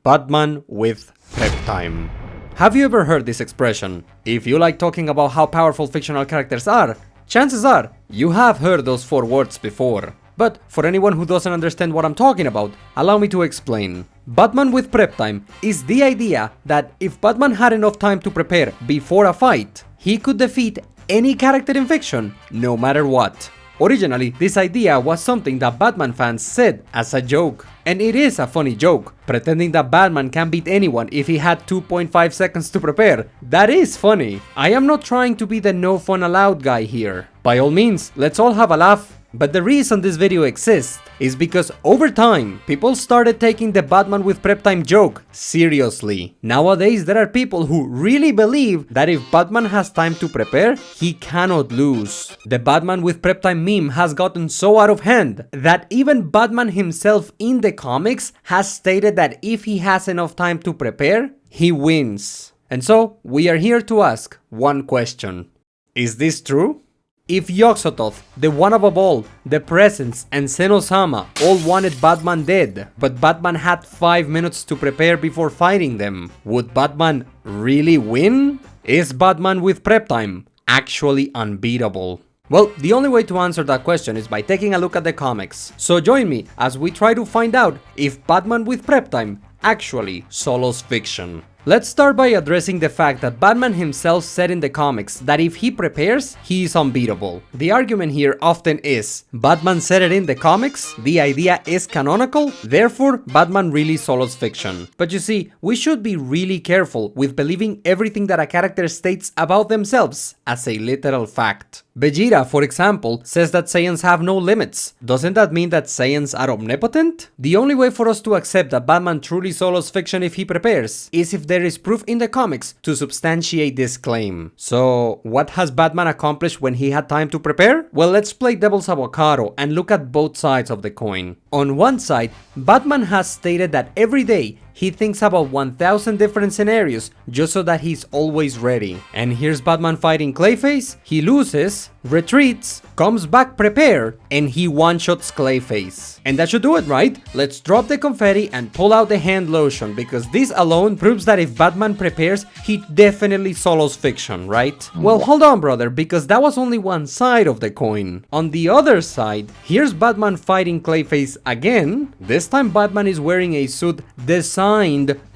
Batman with prep time. Have you ever heard this expression? If you like talking about how powerful fictional characters are, chances are you have heard those 4 words before. But for anyone who doesn't understand what I'm talking about, allow me to explain. Batman with prep time is the idea that if Batman had enough time to prepare before a fight, he could defeat any character in fiction, no matter what. Originally, this idea was something that Batman fans said as a joke. And it is a funny joke, pretending that Batman can beat anyone if he had 2.5 seconds to prepare. That is funny. I am not trying to be the no fun allowed guy here. By all means, let's all have a laugh. But the reason this video exists is because over time, people started taking the Batman with prep time joke seriously. Nowadays, there are people who really believe that if Batman has time to prepare, he cannot lose. The Batman with prep time meme has gotten so out of hand that even Batman himself in the comics has stated that if he has enough time to prepare, he wins. And so, we are here to ask one question. Is this true? If Yog-Sothoth, the One Above All, the Presence, and Sen-Osama all wanted Batman dead, but Batman had 5 minutes to prepare before fighting them, would Batman really win? Is Batman with prep time actually unbeatable? Well, the only way to answer that question is by taking a look at the comics. So join me as we try to find out if Batman with prep time actually solos fiction. Let's start by addressing the fact that Batman himself said in the comics that if he prepares, he is unbeatable. The argument here often is, Batman said it in the comics, the idea is canonical, therefore Batman really solos fiction. But you see, we should be really careful with believing everything that a character states about themselves as a literal fact. Vegeta, for example, says that Saiyans have no limits. Doesn't that mean that Saiyans are omnipotent? The only way for us to accept that Batman truly solos fiction if he prepares is if there is proof in the comics to substantiate this claim. So, what has Batman accomplished when he had time to prepare? Well, let's play devil's avocado and look at both sides of the coin. On one side, Batman has stated that every day he thinks about 1000 different scenarios just so that he's always ready. And here's Batman fighting Clayface, he loses, retreats, comes back prepared, and he one-shots Clayface. And that should do it, right? Let's drop the confetti and pull out the hand lotion, because this alone proves that if Batman prepares, he definitely solos fiction, right? Well, hold on, brother, because that was only one side of the coin. On the other side, here's Batman fighting Clayface again. This time Batman is wearing a suit designed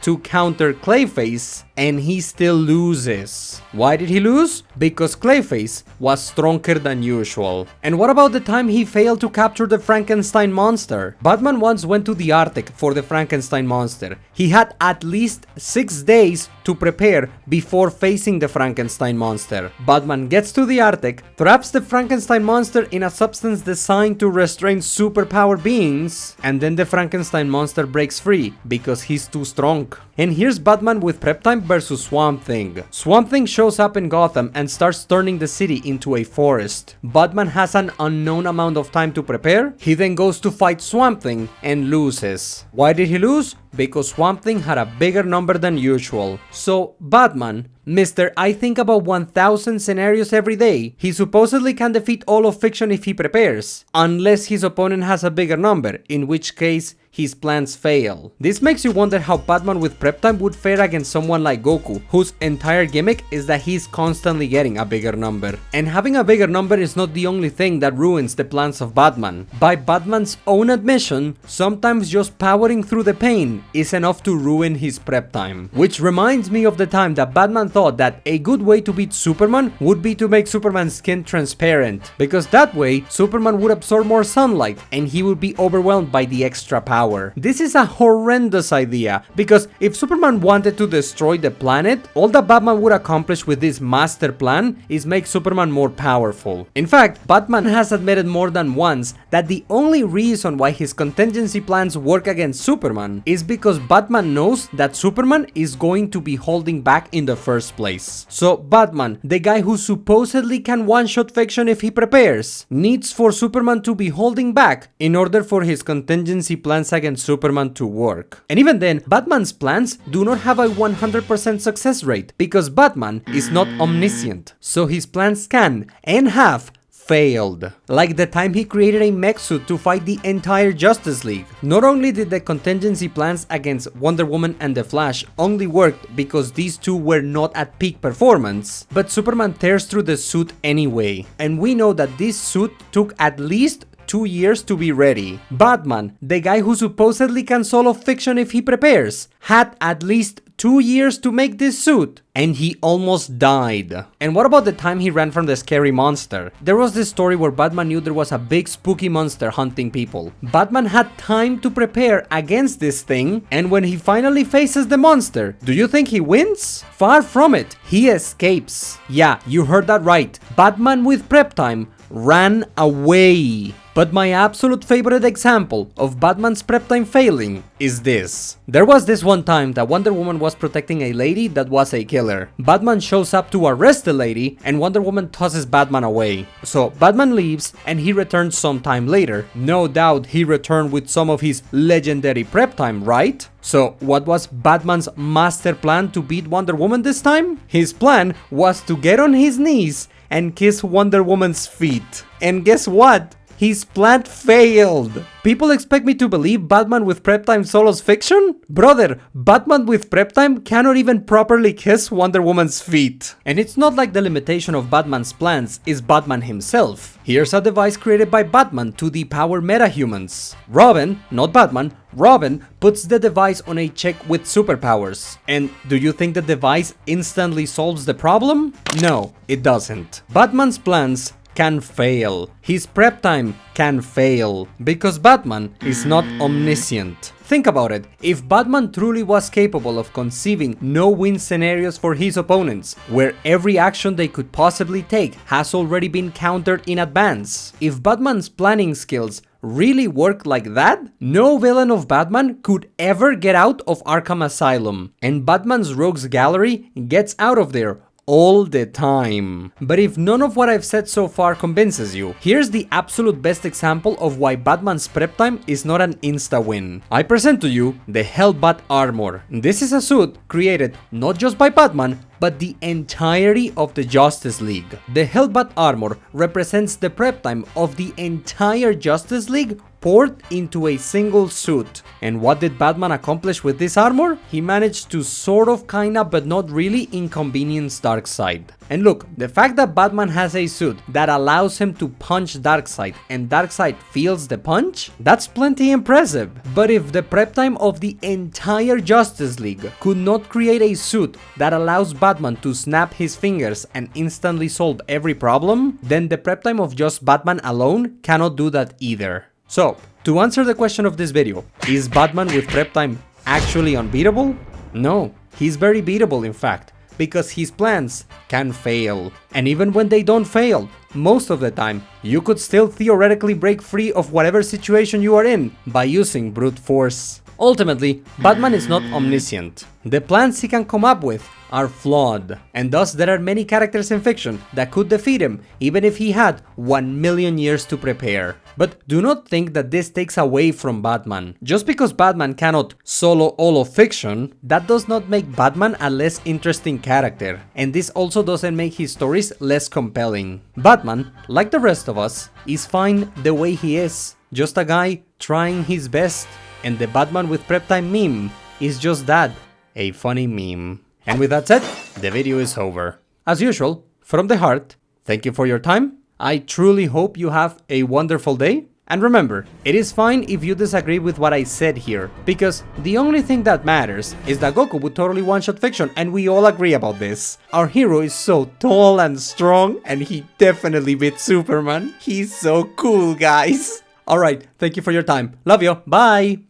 to counter Clayface, and he still loses. Why did he lose? Because Clayface was stronger than usual. And what about the time he failed to capture the Frankenstein monster? Batman once went to the Arctic for the Frankenstein monster. He had at least 6 days to prepare before facing the Frankenstein monster. Batman gets to the Arctic, traps the Frankenstein monster in a substance designed to restrain superpowered beings, and then the Frankenstein monster breaks free because he's too strong. And here's Batman with prep time versus Swamp Thing. Swamp Thing shows up in Gotham and starts turning the city into a forest. Batman has an unknown amount of time to prepare. He then goes to fight Swamp Thing and loses. Why did he lose? Because Swamp Thing had a bigger number than usual. So Batman, Mr. I think about 1000 scenarios every day, he supposedly can defeat all of fiction if he prepares, unless his opponent has a bigger number, in which case his plans fail. This makes you wonder how Batman with prep time would fare against someone like Goku, whose entire gimmick is that he's constantly getting a bigger number. And having a bigger number is not the only thing that ruins the plans of Batman. By Batman's own admission, sometimes just powering through the pain is enough to ruin his prep time. Which reminds me of the time that Batman thought that a good way to beat Superman would be to make Superman's skin transparent, because that way Superman would absorb more sunlight and he would be overwhelmed by the extra power. This is a horrendous idea, because if Superman wanted to destroy the planet, all that Batman would accomplish with this master plan is make Superman more powerful. In fact, Batman has admitted more than once that the only reason why his contingency plans work against Superman is because Batman knows that Superman is going to be holding back in the first place. So Batman, the guy who supposedly can one-shot fiction if he prepares, needs for Superman to be holding back in order for his contingency plans against Superman to work. And even then, Batman's plans do not have a 100% success rate, because Batman is not omniscient. So his plans can and have failed. Like the time he created a mech suit to fight the entire Justice League. Not only did the contingency plans against Wonder Woman and the Flash only worked because these two were not at peak performance, but Superman tears through the suit anyway. And we know that this suit took at least 2 years to be ready. Batman, the guy who supposedly can solve fiction if he prepares, had at least 2 years to make this suit, and he almost died. And what about the time he ran from the scary monster? There was this story where Batman knew there was a big spooky monster hunting people. Batman had time to prepare against this thing, and when he finally faces the monster, do you think he wins? Far from it, he escapes. Yeah, you heard that right. Batman with prep time ran away. But my absolute favorite example of Batman's prep time failing is this. There was this one time that Wonder Woman was protecting a lady that was a killer. Batman shows up to arrest the lady and Wonder Woman tosses Batman away. So Batman leaves and he returns sometime later. No doubt he returned with some of his legendary prep time, right? So what was Batman's master plan to beat Wonder Woman this time? His plan was to get on his knees and kiss Wonder Woman's feet. And guess what? His plan failed. People expect me to believe Batman with prep time solos fiction? Brother, Batman with prep time cannot even properly kiss Wonder Woman's feet. And it's not like the limitation of Batman's plans is Batman himself. Here's a device created by Batman to depower metahumans. Robin, not Batman, Robin puts the device on a chick with superpowers. And do you think the device instantly solves the problem? No, it doesn't. Batman's plans can fail. His prep time can fail because Batman is not omniscient. Think about it. If Batman truly was capable of conceiving no-win scenarios for his opponents, where every action they could possibly take has already been countered in advance, if Batman's planning skills really work like that, no villain of Batman could ever get out of Arkham Asylum, and Batman's rogues gallery gets out of there all the time. But if none of what I've said so far convinces you, here's the absolute best example of why Batman's prep time is not an insta-win. I present to you the Hellbat armor. This is a suit created not just by Batman, but the entirety of the Justice League. The Hellbat armor represents the prep time of the entire Justice League poured into a single suit. And what did Batman accomplish with this armor? He managed to sort of kinda but not really inconvenience Darkseid. And look, the fact that Batman has a suit that allows him to punch Darkseid and Darkseid feels the punch, that's plenty impressive. But if the prep time of the entire Justice League could not create a suit that allows Batman to snap his fingers and instantly solve every problem, then the prep time of just Batman alone cannot do that either. So, to answer the question of this video, is Batman with prep time actually unbeatable? No, he's very beatable in fact, because his plans can fail. And even when they don't fail, most of the time, you could still theoretically break free of whatever situation you are in by using brute force. Ultimately, Batman is not omniscient. The plans he can come up with are flawed, and thus there are many characters in fiction that could defeat him even if he had 1,000,000 years to prepare. But do not think that this takes away from Batman. Just because Batman cannot solo all of fiction, that does not make Batman a less interesting character, and this also doesn't make his stories less compelling. Batman, like the rest of us, is fine the way he is, just a guy trying his best. And the Batman with prep time meme is just that, a funny meme. And with that said, the video is over. As usual, from the heart, thank you for your time. I truly hope you have a wonderful day. And remember, it is fine if you disagree with what I said here, because the only thing that matters is that Goku would totally one-shot fiction, and we all agree about this. Our hero is so tall and strong, and he definitely beat Superman. He's so cool, guys. Alright, thank you for your time. Love you. Bye.